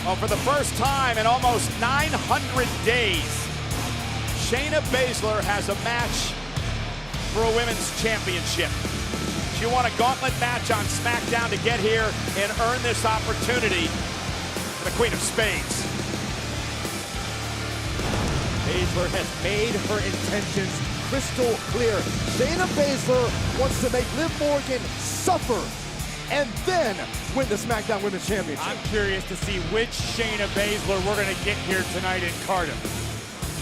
Well, for the first time in almost 900 days, Shayna Baszler has a match for a women's championship. She won a gauntlet match on SmackDown to get here and earn this opportunity for the Queen of Spades. Baszler has made her intentions crystal clear. Shayna Baszler wants to make Liv Morgan suffer and then win the SmackDown Women's Championship. I'm curious to see which Shayna Baszler we're going to get here tonight in Cardiff.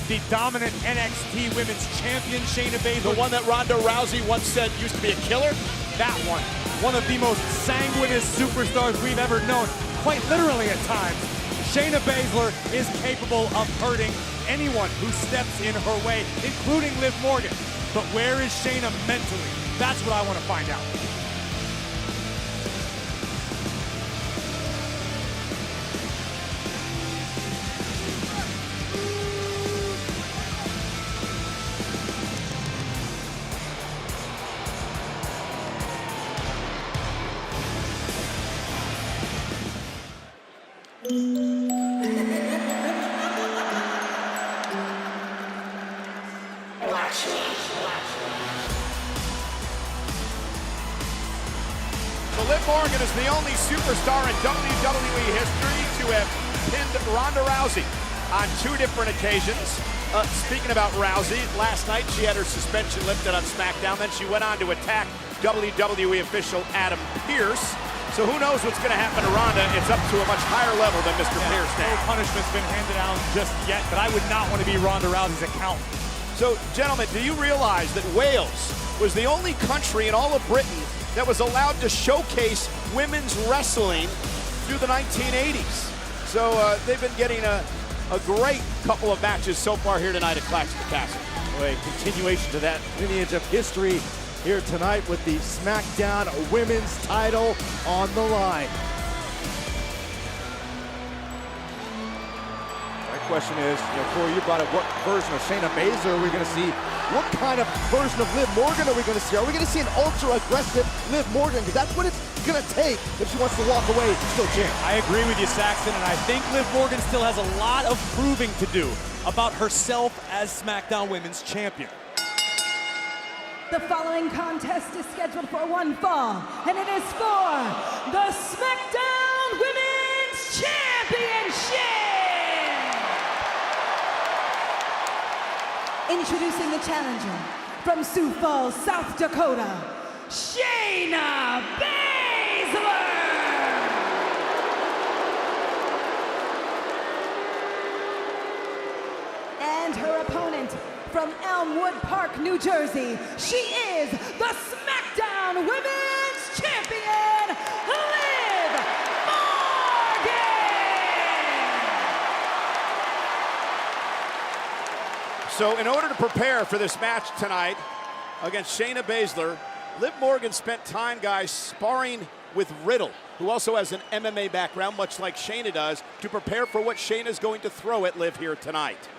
The dominant NXT Women's Champion Shayna Baszler. The one that Ronda Rousey once said used to be a killer? That one. One of the most sanguineous superstars we've ever known, quite literally at times. Shayna Baszler is capable of hurting anyone who steps in her way, including Liv Morgan. But where is Shayna mentally? That's what I want to find out. So Liv Morgan is the only superstar in WWE history to have pinned Ronda Rousey on 2 different occasions. Speaking about Rousey, last night she had her suspension lifted on SmackDown. Then she went on to attack WWE official Adam Pearce. So who knows what's going to happen to Ronda? It's up to a much higher level than Mr. Pearce now. No punishment's been handed out just yet, but I would not want to be Ronda Rousey's accountant. So, gentlemen, do you realize that Wales was the only country in all of Britain that was allowed to showcase women's wrestling through the 1980s? So they've been getting a great couple of matches so far here tonight at Clash at the Castle. A continuation to that lineage of history here tonight with the SmackDown Women's title on the line. My question is, Corey, you brought up what version of Shayna Baszler are we going to see? What kind of version of Liv Morgan are we going to see? Are we going to see an ultra-aggressive Liv Morgan? Because that's what it's going to take if she wants to walk away still champ. I agree with you, Saxton, and I think Liv Morgan still has a lot of proving to do about herself as SmackDown Women's Champion. The following contest is scheduled for one fall, and it is for the SmackDown Women's Championship! Introducing the challenger from Sioux Falls, South Dakota, Shayna Baszler! And her opponent from Elmwood Park, New Jersey, she is the SmackDown Women's Champion, Liv Morgan! So in order to prepare for this match tonight against Shayna Baszler, Liv Morgan spent time, guys, sparring with Riddle, who also has an MMA background, much like Shayna does, to prepare for what Shayna's going to throw at Liv here tonight.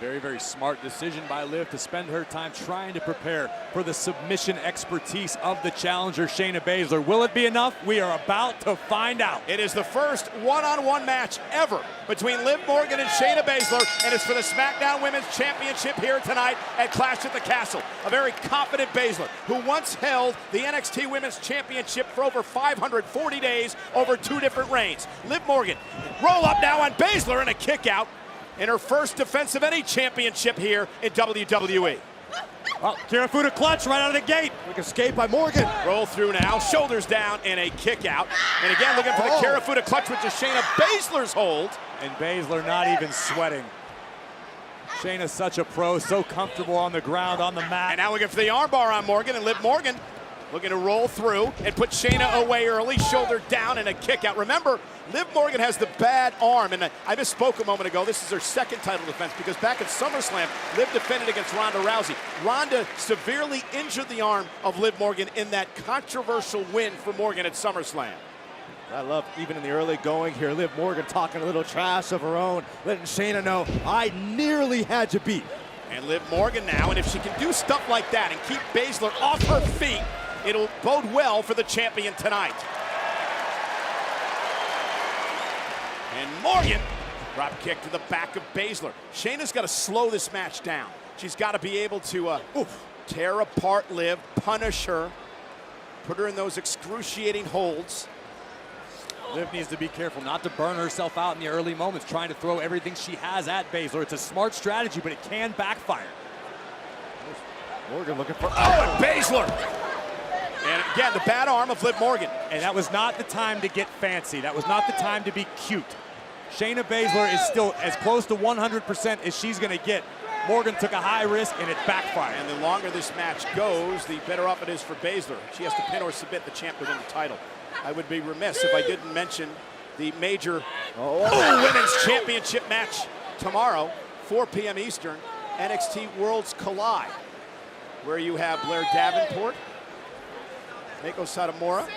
Very, very smart decision by Liv to spend her time trying to prepare for the submission expertise of the challenger, Shayna Baszler. Will it be enough? We are about to find out. It is the first one-on-one match ever between Liv Morgan and Shayna Baszler, and it's for the SmackDown Women's Championship here tonight at Clash at the Castle. A very confident Baszler, who once held the NXT Women's Championship for over 540 days over 2 different reigns. Liv Morgan, roll up now on Baszler and a kick out in her first defense of any championship here in WWE. Well, Kirifuda clutch right out of the gate. Quick escape by Morgan. Roll through now, shoulders down, and a kick out. And again, looking for the Kirifuda clutch, which is Shayna Baszler's hold. And Baszler not even sweating. Shayna's such a pro, so comfortable on the ground, on the mat. And now looking for the armbar on Morgan, and Liv Morgan looking to roll through and put Shayna away early, shoulder down, and a kick out. Remember, Liv Morgan has the bad arm, and I misspoke a moment ago. This is her second title defense because back at SummerSlam, Liv defended against Ronda Rousey. Ronda severely injured the arm of Liv Morgan in that controversial win for Morgan at SummerSlam. I love, even in the early going here, Liv Morgan talking a little trash of her own, letting Shayna know, I nearly had you beat. And Liv Morgan now, and if she can do stuff like that and keep Baszler off her feet, it'll bode well for the champion tonight. And Morgan, drop kick to the back of Baszler. Shayna's got to slow this match down. She's got to be able to tear apart Liv, punish her, put her in those excruciating holds. Liv needs to be careful not to burn herself out in the early moments, trying to throw everything she has at Baszler. It's a smart strategy, but it can backfire. Morgan looking for... Oh, and Baszler! And again, the bad arm of Liv Morgan. And that was not the time to get fancy. That was not the time to be cute. Shayna Baszler is still as close to 100% as she's going to get. Morgan took a high risk, and it backfired. And the longer this match goes, the better off it is for Baszler. She has to pin or submit the champ to win the title. I would be remiss if I didn't mention the major women's championship match tomorrow, 4 p.m. Eastern, NXT Worlds Collide, where you have Blair Davenport, Meiko Satomura,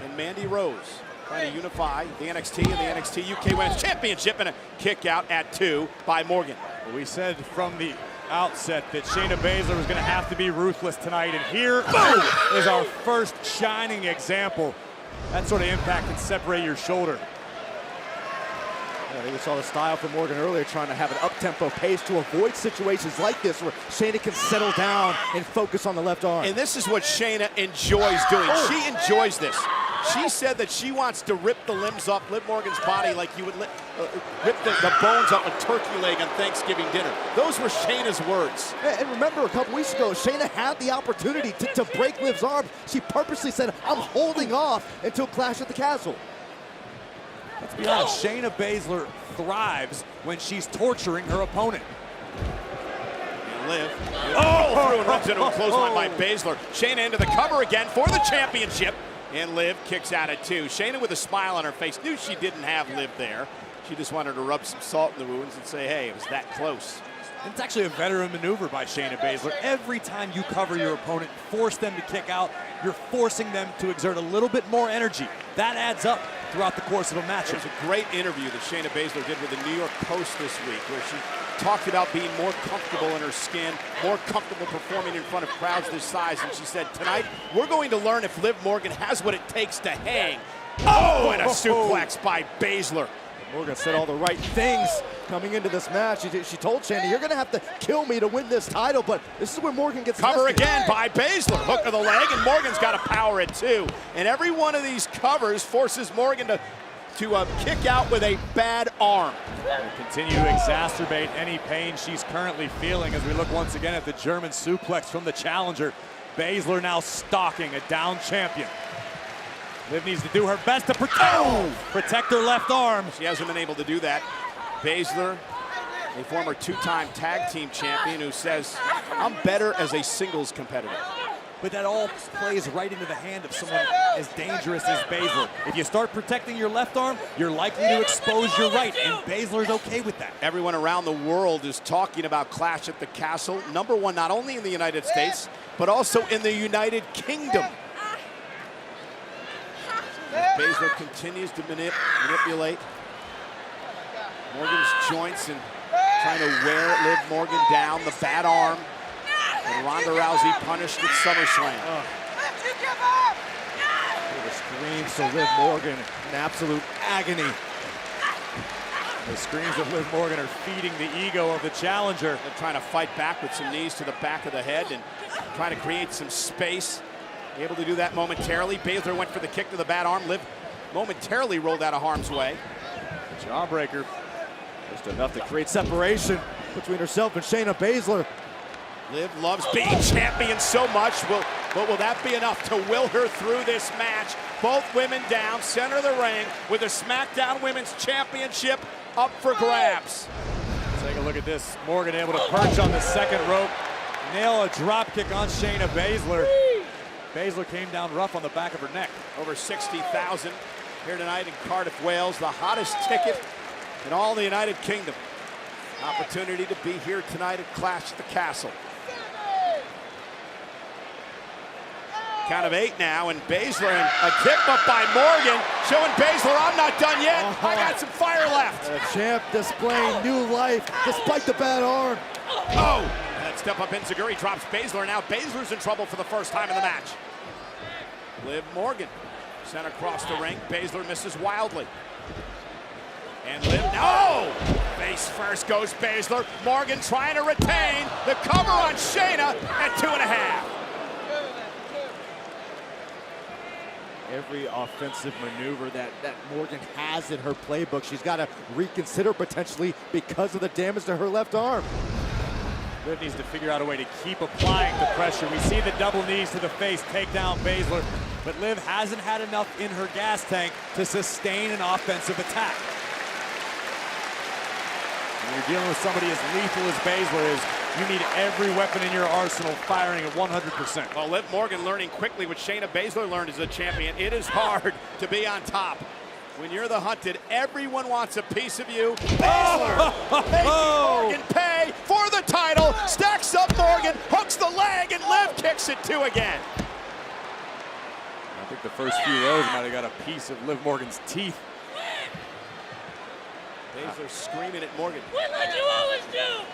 and Mandy Rose trying to unify the NXT and the NXT UK Women's Championship, and a kick out at 2 by Morgan. We said from the outset that Shayna Baszler was going to have to be ruthless tonight, and here is our first shining example. That sort of impact can separate your shoulder. I think we saw the style from Morgan earlier, trying to have an up-tempo pace to avoid situations like this where Shayna can settle down and focus on the left arm. And this is what Shayna enjoys doing. She enjoys this. She said that she wants to rip the limbs off Liv Morgan's body like you would rip the bones off a turkey leg on Thanksgiving dinner. Those were Shayna's words. And remember, a couple weeks ago, Shayna had the opportunity to break Liv's arm. She purposely said, I'm holding off until Clash at the Castle. Let's be honest, Shayna Baszler thrives when she's torturing her opponent. And Liv, through and runs into a clothesline by Baszler. Shayna into the cover again for the championship. And Liv kicks out at 2. Shayna with a smile on her face knew she didn't have Liv there. She just wanted to rub some salt in the wounds and say, hey, it was that close. It's actually a veteran maneuver by Shayna Baszler. Every time you cover your opponent, force them to kick out, you're forcing them to exert a little bit more energy. That adds up throughout the course of a match. There's a great interview that Shayna Baszler did with the New York Post this week, where she talked about being more comfortable in her skin, more comfortable performing in front of crowds this size. And she said, tonight, we're going to learn if Liv Morgan has what it takes to hang. Oh, and a suplex by Baszler. Morgan said all the right things coming into this match. She told Shayna, you're going to have to kill me to win this title, but this is where Morgan gets cover tested. again by Baszler. Hook of the leg, and Morgan's got to power it too. And every one of these covers forces Morgan to kick out with a bad arm. And continue to exacerbate any pain she's currently feeling as we look once again at the German suplex from the challenger. Baszler now stalking a down champion. Liv needs to do her best to protect her left arm. She hasn't been able to do that. Baszler, a former 2-time tag team champion, who says, I'm better as a singles competitor. But that all plays right into the hand of someone as dangerous as Baszler. If you start protecting your left arm, you're likely to expose your right, and Baszler's okay with that. Everyone around the world is talking about Clash at the Castle. #1 not only in the United States, but also in the United Kingdom. Baszler continues to manipulate Morgan's joints and trying to wear Liv Morgan down. The bad arm that Ronda Rousey punished at SummerSlam. The screams to Liv Morgan in absolute agony. The screams of Liv Morgan are feeding the ego of the challenger. They're trying to fight back with some knees to the back of the head and trying to create some space. Able to do that momentarily. Baszler went for the kick to the bad arm. Liv momentarily rolled out of harm's way. Jawbreaker. Just enough to create separation between herself and Shayna Baszler. Liv loves being champion so much. But will that be enough to will her through this match? Both women down, center of the ring, with the SmackDown Women's Championship up for grabs. Take a look at this. Morgan able to perch on the second rope, nail a drop kick on Shayna Baszler. Baszler came down rough on the back of her neck. Over 60,000 here tonight in Cardiff, Wales, the hottest ticket in all the United Kingdom. Opportunity to be here tonight at Clash at the Castle. Count of 8 now, and Baszler, and a kick up by Morgan, showing Baszler, I'm not done yet. I got some fire left. The champ displaying new life despite the bad arm. Oh, that step up Enziguri drops Baszler. Now Baszler's in trouble for the first time in the match. Liv Morgan sent across the ring. Baszler misses wildly. And Liv, no! Face first goes Baszler. Morgan trying to retain the cover on Shayna at 2.5. Every offensive maneuver that Morgan has in her playbook, she's got to reconsider potentially because of the damage to her left arm. Liv needs to figure out a way to keep applying the pressure. We see the double knees to the face take down Baszler, but Liv hasn't had enough in her gas tank to sustain an offensive attack. When you're dealing with somebody as lethal as Baszler is, you need every weapon in your arsenal firing at 100%. Well, Liv Morgan learning quickly what Shayna Baszler learned as a champion. It is hard to be on top. When you're the hunted, everyone wants a piece of you. Baszler making Morgan pay for the title. Stacks up Morgan, hooks the leg, and Liv kicks it 2 again. I think the first few rows might have got a piece of Liv Morgan's teeth. Baszler screaming at Morgan. Win like you always do!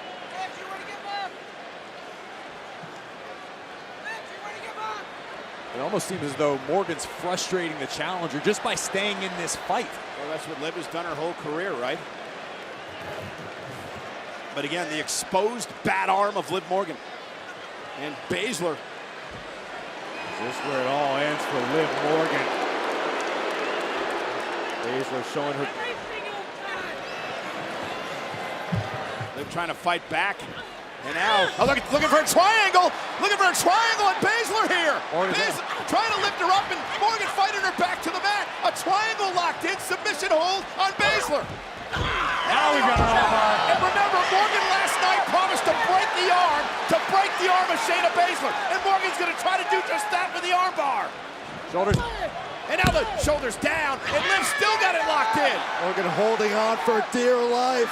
It almost seems as though Morgan's frustrating the challenger just by staying in this fight. Well, that's what Liv has done her whole career, right? But again, the exposed bad arm of Liv Morgan. And Baszler. Is this where it all ends for Liv Morgan? Baszler showing her. Liv trying to fight back. And now, looking for a triangle! Looking for a triangle on Baszler here! Baszler trying to lift her up and Morgan fighting her back to the mat. A triangle locked in, submission hold on Baszler. Now we've got an armbar. And remember, Morgan last night promised to break the arm of Shayna Baszler. And Morgan's gonna try to do just that with the armbar. Shoulders. And now the shoulders down, and Liv still got it locked in. Morgan holding on for dear life.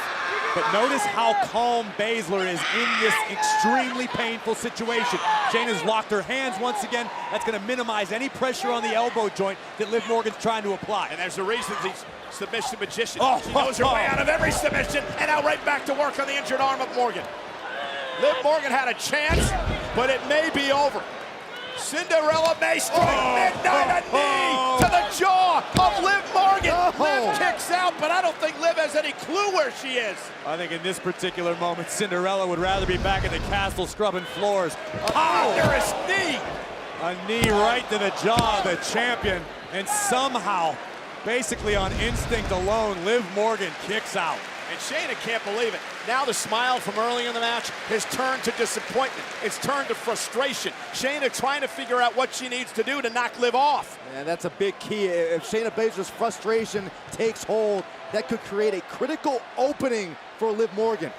But notice how calm Baszler is in this extremely painful situation. Shayna's locked her hands once again. That's going to minimize any pressure on the elbow joint that Liv Morgan's trying to apply. And there's a reason he's submission magician. Oh, she knows her way out of every submission, and now right back to work on the injured arm of Morgan. Liv Morgan had a chance, but it may be over. Cinderella may strike midnight, a knee to the jaw of Liv Morgan. Liv kicks out, but I don't think Liv has any clue where she is. I think in this particular moment, Cinderella would rather be back at the castle scrubbing floors. Ponderous knee. A knee right to the jaw of the champion, and somehow, basically on instinct alone, Liv Morgan kicks out. And Shayna can't believe it. Now the smile from early in the match has turned to disappointment. It's turned to frustration. Shayna trying to figure out what she needs to do to knock Liv off. And that's a big key. If Shayna Baszler's frustration takes hold, that could create a critical opening for Liv Morgan.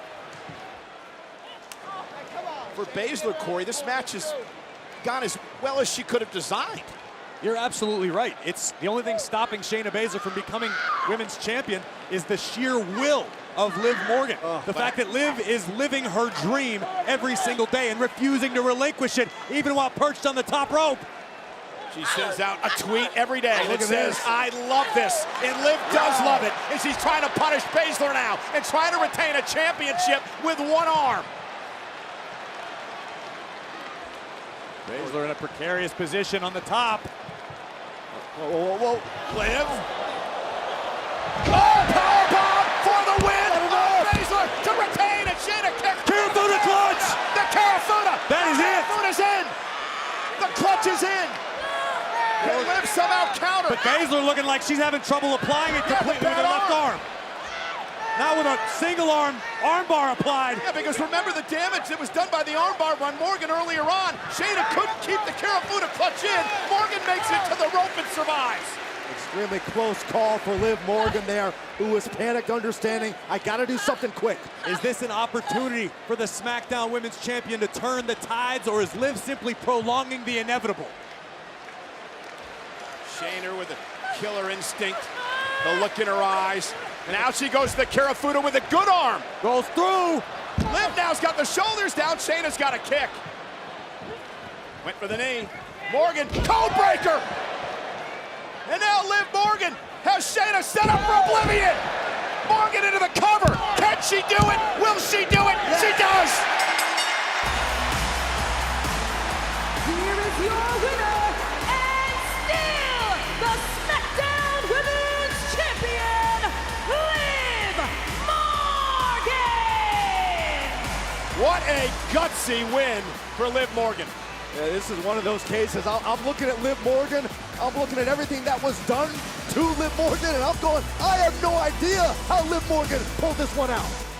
For Baszler, Corey, this match has gone as well as she could have designed. You're absolutely right. It's the only thing stopping Shayna Baszler from becoming women's champion is the sheer will of Liv Morgan. The fact that Liv is living her dream every single day and refusing to relinquish it, even while perched on the top rope. She sends out a tweet every day that says, I love this. And Liv does love it. And she's trying to punish Baszler now and trying to retain a championship with one arm. Baszler in a precarious position on the top. Whoa. Liv. Oh, powerbomb for the win. Baszler to retain, and Shayna kicks. Karafuda clutch. The Karafuda. That is it. Karafuda's in. The clutch is in. Can Liv somehow counter? But Baszler looking like she's having trouble applying it completely with her left arm. Now with a single arm bar applied. Yeah, because remember the damage that was done by the armbar on Morgan earlier on. Shayna couldn't keep the Karafuda clutch in. Morgan makes it to the rope and survives. Extremely close call for Liv Morgan there, who was panicked, understanding, I gotta do something quick. Is this an opportunity for the SmackDown Women's Champion to turn the tides, or is Liv simply prolonging the inevitable? Shayna with a killer instinct, the look in her eyes. And now she goes to the Karafuda with a good arm. Goes through. Liv now's got the shoulders down. Shayna's got a kick. Went for the knee. Morgan, code breaker. And now Liv Morgan has Shayna set up for oblivion. Morgan into the cover. Can she do it? Will she do it? She does. Here is your winner, and still the SmackDown Women's Champion, Liv What a gutsy win for Liv Morgan. Yeah, this is one of those cases. I'm looking at Liv Morgan. I'm looking at everything that was done to Liv Morgan, and I'm going, I have no idea how Liv Morgan pulled this one out.